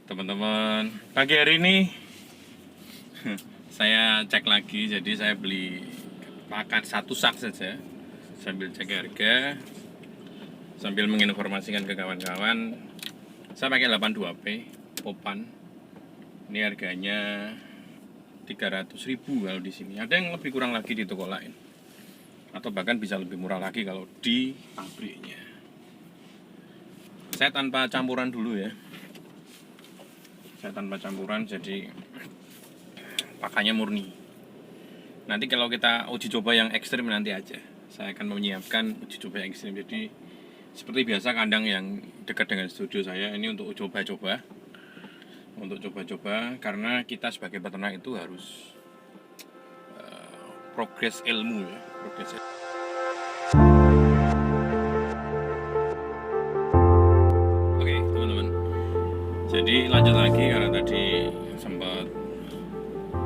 Teman-teman, pagi hari ini saya cek lagi, jadi saya beli pakan satu sak saja sambil cek harga, sambil menginformasikan ke kawan-kawan. Saya pakai 82P Popan. Ini harganya 300.000 kalau di sini. Ada yang lebih kurang lagi di toko lain, atau bahkan bisa lebih murah lagi kalau di pabriknya. Saya tanpa campuran dulu ya. Saya tanpa campuran, jadi pakannya murni. Nanti kalau kita uji coba yang ekstrim nanti aja. Saya akan menyiapkan uji coba yang ekstrim. Jadi seperti biasa kandang yang dekat dengan studio saya ini untuk coba-coba. Untuk coba-coba karena kita sebagai peternak itu harus progres ilmu ya, progres ilmu. Oke, teman-teman. Jadi lanjut lagi karena tadi sempat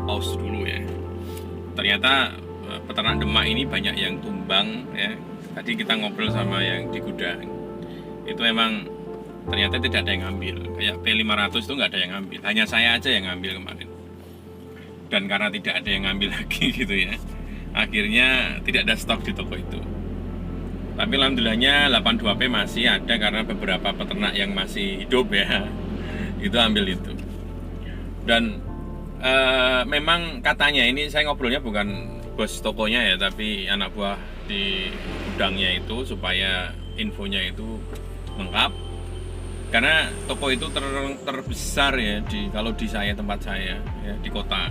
pause dulu ya. Ternyata peternak Demak ini banyak yang tumbang ya. Tadi kita ngobrol sama yang di gudang. Itu memang ternyata tidak ada yang ngambil. Kayak P500 itu nggak ada yang ngambil. Hanya saya aja yang ngambil kemarin. Dan karena tidak ada yang ngambil lagi gitu ya, akhirnya tidak ada stok di toko itu. Tapi alhamdulillahnya 82P masih ada karena beberapa peternak yang masih hidup ya, itu ambil itu. Dan memang katanya, ini saya ngobrolnya bukan bos tokonya ya, tapi anak buah di gudangnya itu, supaya infonya itu lengkap. Karena toko itu terbesar ya kalau di tempat saya ya, di kota.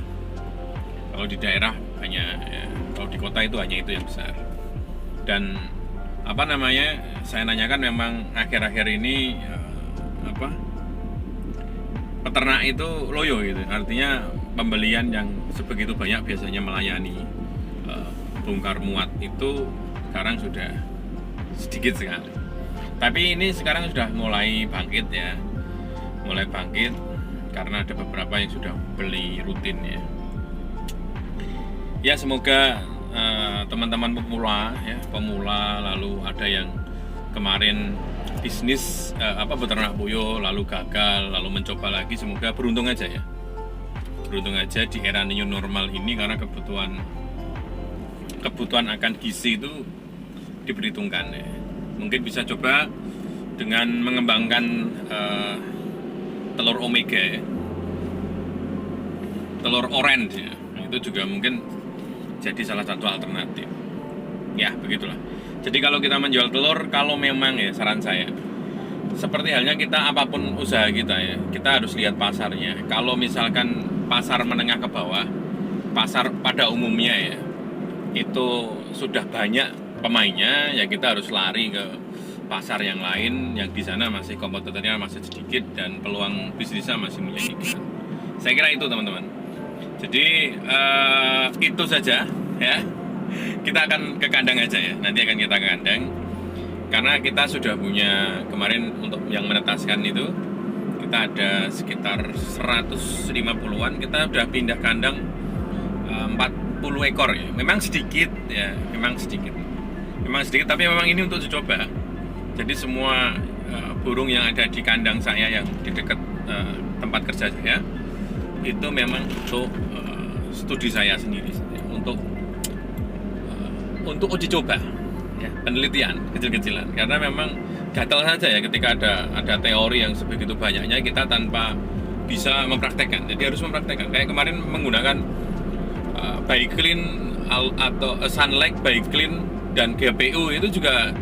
Kalau di daerah hanya ya, kalau di kota itu hanya itu yang besar. Dan saya nanyakan memang akhir-akhir ini peternak itu loyo gitu, artinya pembelian yang sebegitu banyak biasanya melayani bongkar muat itu sekarang sudah sedikit sekali. Tapi ini sekarang sudah mulai bangkit ya, mulai bangkit karena ada beberapa yang sudah beli rutin ya. Ya semoga teman-teman pemula lalu ada yang kemarin bisnis beternak puyuh lalu gagal lalu mencoba lagi, semoga beruntung aja ya, beruntung aja di era new normal ini, karena kebutuhan akan gizi itu diperhitungkan ya. Mungkin bisa coba dengan mengembangkan telur omega ya, telur orange ya, itu juga mungkin jadi salah satu alternatif ya, begitulah. Jadi kalau kita menjual telur, kalau memang ya saran saya, seperti halnya kita apapun usaha kita ya, kita harus lihat pasarnya. Kalau misalkan pasar menengah ke bawah, pasar pada umumnya ya, itu sudah banyak pemainnya, ya kita harus lari ke pasar yang lain yang di sana masih kompetitornya masih sedikit dan peluang bisnisnya masih menjanjikan. Saya kira itu teman-teman. Jadi itu saja ya. Kita akan ke kandang aja ya, nanti akan kita ke kandang karena kita sudah punya kemarin untuk yang menetaskan itu, kita ada sekitar 150-an, kita sudah pindah kandang 40 ekor ya. Memang sedikit ya, memang sedikit tapi memang ini untuk dicoba. Jadi semua burung yang ada di kandang saya yang di dekat tempat kerja saya itu memang untuk studi saya sendiri ya, untuk uji coba ya, penelitian kecil-kecilan, karena memang gatal saja ya ketika ada teori yang sebegitu banyaknya kita tanpa bisa mempraktekkan. Jadi harus mempraktekkan. Kayak kemarin menggunakan Biclean atau Sunlight, Biclean dan GPU itu juga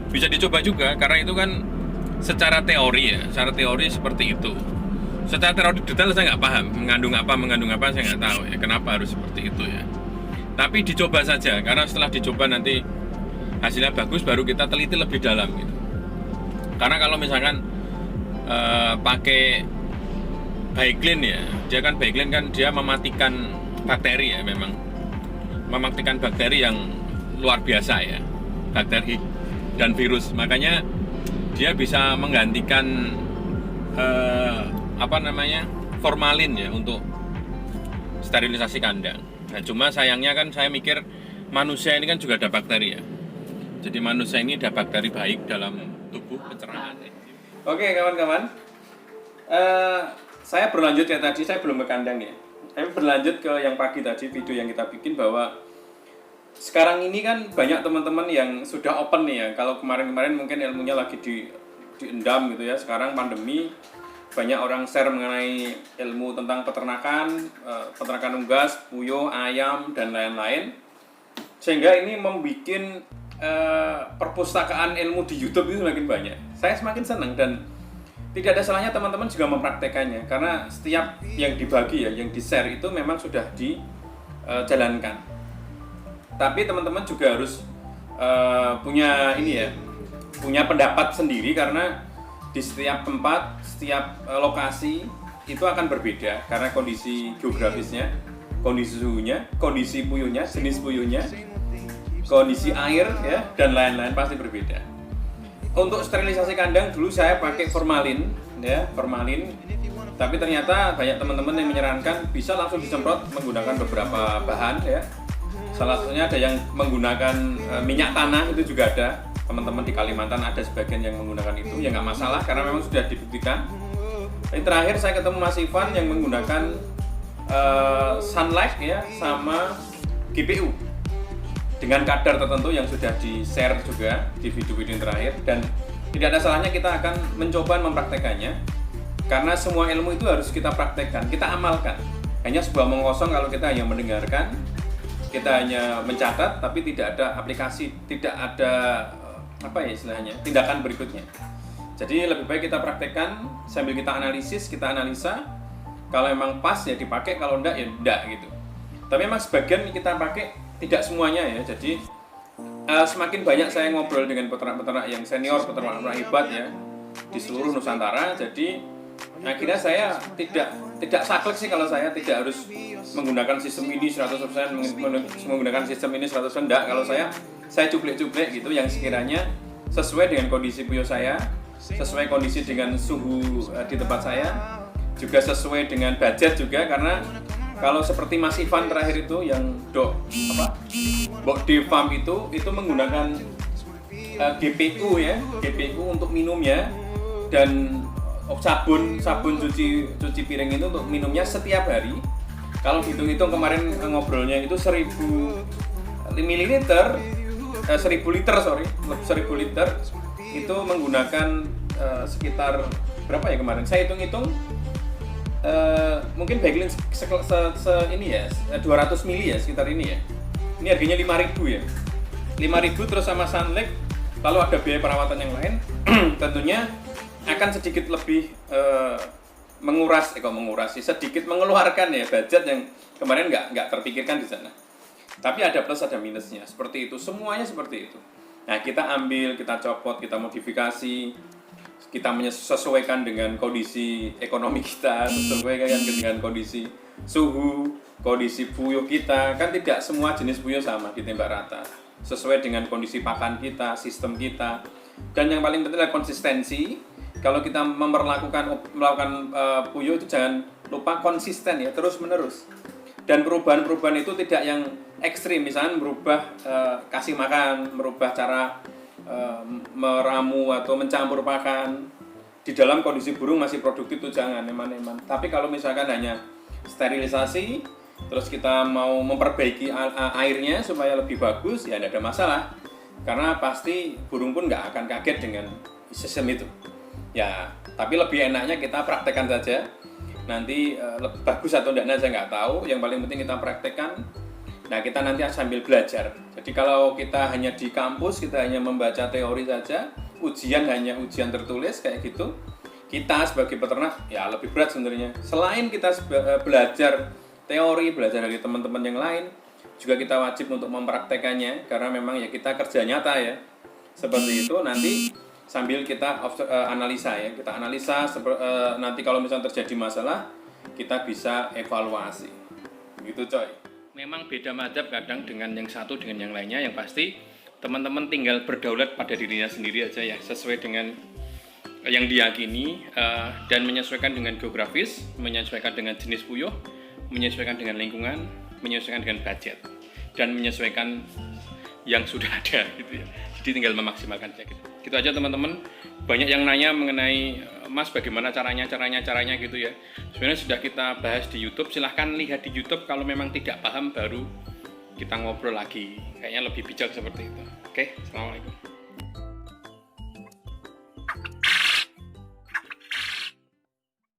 bisa dicoba juga, karena itu kan secara teori ya, secara teori seperti itu. Secara teori detail saya nggak paham, mengandung apa saya nggak tahu ya, kenapa harus seperti itu ya. Tapi dicoba saja, karena setelah dicoba nanti hasilnya bagus, baru kita teliti lebih dalam gitu. Karena kalau misalkan pakai Biclean ya, Biclean kan dia mematikan bakteri ya, memang mematikan bakteri yang luar biasa ya, bakteri dan virus. Makanya dia bisa menggantikan formalin ya untuk sterilisasi kandang. Nah, cuma sayangnya kan saya mikir manusia ini kan juga ada bakteri ya. Jadi manusia ini ada bakteri baik dalam tubuh pencernaan. Oke kawan-kawan, saya berlanjut ya, tadi saya belum ke kandang ya. Saya berlanjut ke yang pagi tadi, video yang kita bikin, bahwa sekarang ini kan banyak teman-teman yang sudah open nih ya. Kalau kemarin-kemarin mungkin ilmunya lagi diendam gitu ya. Sekarang pandemi, banyak orang share mengenai ilmu tentang peternakan, peternakan unggas, puyuh, ayam, dan lain-lain. Sehingga ini membuat perpustakaan ilmu di YouTube itu semakin banyak. Saya semakin senang, dan tidak ada salahnya teman-teman juga mempraktekannya, karena setiap yang dibagi ya, yang di-share itu memang sudah dijalankan. Tapi teman-teman juga harus punya ini ya, punya pendapat sendiri, karena di setiap tempat, setiap lokasi itu akan berbeda karena kondisi geografisnya, kondisi suhunya, kondisi puyuhnya, jenis puyuhnya, kondisi air ya, dan lain-lain pasti berbeda. Untuk sterilisasi kandang dulu saya pakai formalin ya, formalin. Tapi ternyata banyak teman-teman yang menyarankan bisa langsung disemprot menggunakan beberapa bahan ya. Salah satunya ada yang menggunakan minyak tanah, itu juga ada. Teman-teman di Kalimantan ada sebagian yang menggunakan itu, ya nggak masalah karena memang sudah dibuktikan. Yang terakhir saya ketemu Mas Ivan yang menggunakan sunlight ya, sama GPU dengan kadar tertentu yang sudah di-share juga di video-video yang terakhir, dan tidak ada salahnya kita akan mencoba mempraktekannya, karena semua ilmu itu harus kita praktekkan, kita amalkan. Hanya sebuah omong kosong kalau kita hanya mendengarkan, kita hanya mencatat, tapi tidak ada aplikasi, tidak ada apa ya istilahnya, tindakan berikutnya. Jadi lebih baik kita praktekkan sambil kita analisis, kita analisa. Kalau memang pas ya dipakai, kalau enggak ya enggak gitu. Tapi memang sebagian kita pakai, tidak semuanya ya. Jadi semakin banyak saya ngobrol dengan peternak-peternak yang senior, peternak-peternak hebat ya di seluruh Nusantara. Jadi akhirnya saya tidak saklek sih kalau saya tidak harus menggunakan sistem ini 100%, menggunakan sistem ini 100%, enggak. Kalau saya cuplek-cuplek gitu yang sekiranya sesuai dengan kondisi puyuh saya, sesuai kondisi dengan suhu di tempat saya, juga sesuai dengan budget juga. Karena kalau seperti Mas Ivan terakhir itu yang Bok Farm itu menggunakan GPU ya, GPU untuk minumnya, dan sabun cuci piring itu untuk minumnya setiap hari. Kalau hitung-hitung kemarin ngobrolnya itu 1000 liter itu menggunakan sekitar berapa ya kemarin? Saya hitung-hitung mungkin Backlink ini ya 200 mili ya, sekitar ini ya. Ini harganya 5.000 ya. 5.000 terus sama Sunlight, lalu ada biaya perawatan yang lain. Tentunya akan sedikit lebih sedikit mengeluarkan ya budget yang kemarin nggak terpikirkan di sana. Tapi ada plus ada minusnya, seperti itu, semuanya seperti itu. Nah, kita ambil, kita copot, kita modifikasi, kita menyesuaikan dengan kondisi ekonomi kita, sesuaikan dengan kondisi suhu, kondisi puyuh kita. Kan tidak semua jenis puyuh sama ditembak rata, sesuai dengan kondisi pakan kita, sistem kita. Dan yang paling penting adalah konsistensi. Kalau kita melakukan puyuh itu jangan lupa konsisten ya, terus menerus. Dan perubahan-perubahan itu tidak yang ekstrim, misalnya merubah kasih makan, merubah cara meramu atau mencampur pakan. Di dalam kondisi burung masih produktif itu jangan, eman-eman. Tapi kalau misalkan hanya sterilisasi, terus kita mau memperbaiki airnya supaya lebih bagus, ya tidak ada masalah. Karena pasti burung pun nggak akan kaget dengan sistem itu. Ya, tapi lebih enaknya kita praktekkan saja. Nanti bagus atau tidaknya saya nggak tahu. Yang paling penting kita praktekkan. Nah, kita nanti sambil belajar. Jadi kalau kita hanya di kampus, kita hanya membaca teori saja, ujian hanya ujian tertulis kayak gitu, kita sebagai peternak ya lebih berat sebenarnya. Selain kita belajar teori, belajar dari teman-teman yang lain, juga kita wajib untuk mempraktekannya, karena memang ya kita kerja nyata ya. Seperti itu, nanti sambil kita analisa ya, kita analisa nanti kalau misalnya terjadi masalah, kita bisa evaluasi. Gitu coy. Memang beda madzhab kadang dengan yang satu dengan yang lainnya. Yang pasti teman-teman tinggal berdaulat pada dirinya sendiri aja ya, sesuai dengan yang diyakini, dan menyesuaikan dengan geografis, menyesuaikan dengan jenis puyuh, menyesuaikan dengan lingkungan, menyesuaikan dengan budget, dan menyesuaikan yang sudah ada gitu ya. Jadi tinggal memaksimalkan saja gitu. Gitu aja teman-teman. Banyak yang nanya mengenai Mas bagaimana caranya gitu ya. Sebenarnya sudah kita bahas di YouTube, silahkan lihat di YouTube. Kalau memang tidak paham baru kita ngobrol lagi, kayaknya lebih bijak seperti itu. Oke, assalamualaikum.